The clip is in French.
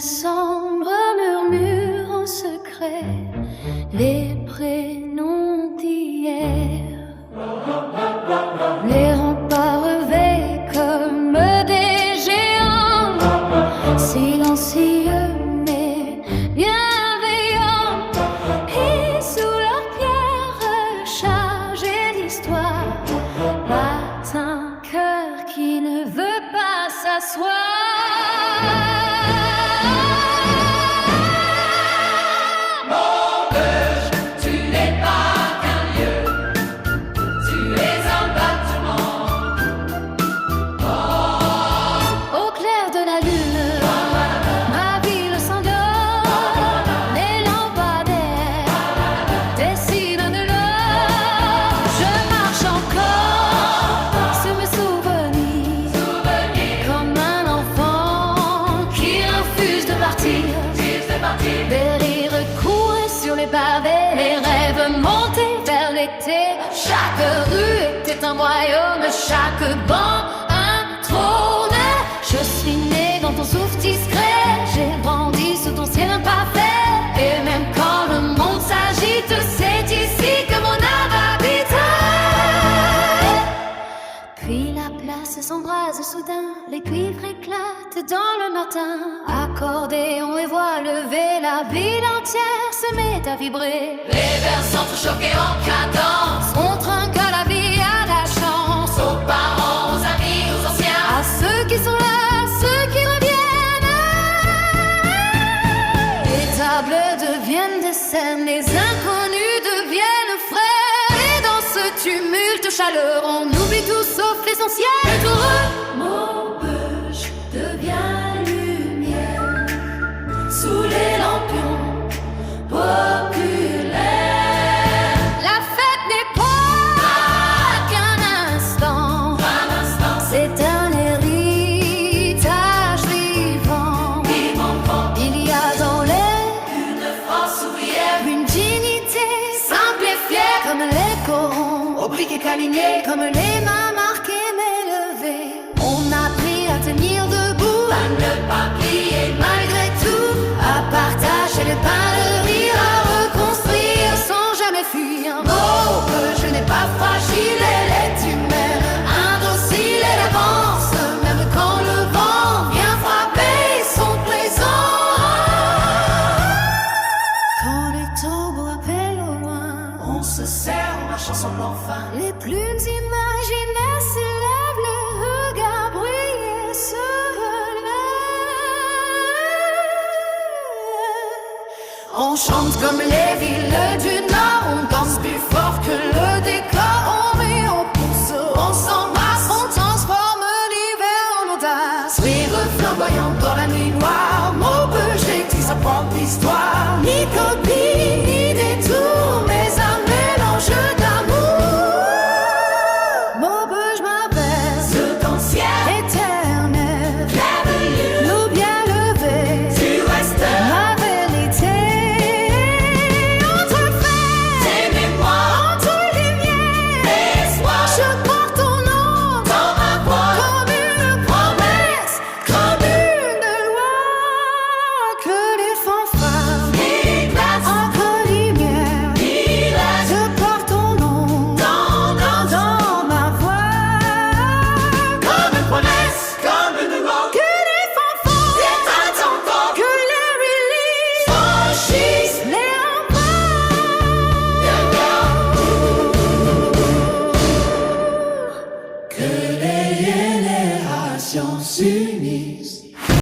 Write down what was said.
sombre murmure en secret les prénoms d'hier. Les remparts revêtent comme des géants, silencieux mais bienveillants, et sous leurs pierres chargées d'histoire bat un cœur qui ne veut pas s'asseoir. Des rires courent sur les pavés, les rêves montés vers l'été. Chaque rue était un royaume, chaque banc un trône. Je suis né dans ton souffle discret, j'ai grandi sous ton ciel imparfait. Et même quand le monde s'agite, c'est ici que mon âme habite. Puis la place s'embrase soudain, les cuivres éclatent dans le matin. Accordéon et voix levée, la ville entière se met à vibrer. Les vers s'entrechoquent en cadence, on trinque à la vie, à la chance, aux parents, aux amis, aux anciens, à ceux qui sont là, à ceux qui reviennent. Les tables deviennent des scènes, les inconnus deviennent frères. Et dans ce tumulte chaleur, on oublie tout sauf l'essentiel. Le toureux, Maubeuge devient lumière sous les lampions populaires. La fête n'est pas qu'un instant, c'est un héritage vivant. Il y a dans l'air une France ouvrière, une dignité simple et fière, comme les corons, obliqués qu'alignés, comme les mains marquées mais levées. On a appris à tenir debout, à ne pas plier malgré tout, à partager le pain, le rire, à reconstruire sans jamais fuir. Maubeuge, je n'ai pas fragile, elle est humaine, indocile, elle avance, même quand le vent vient frapper son présent. Quand les tambours appellent au loin, On se serre en marchant sans enfin. les plumes imaginaires s'élèvent, le regard briller se relève. On chante comme les villes du Nord, on danse plus fort que le décor.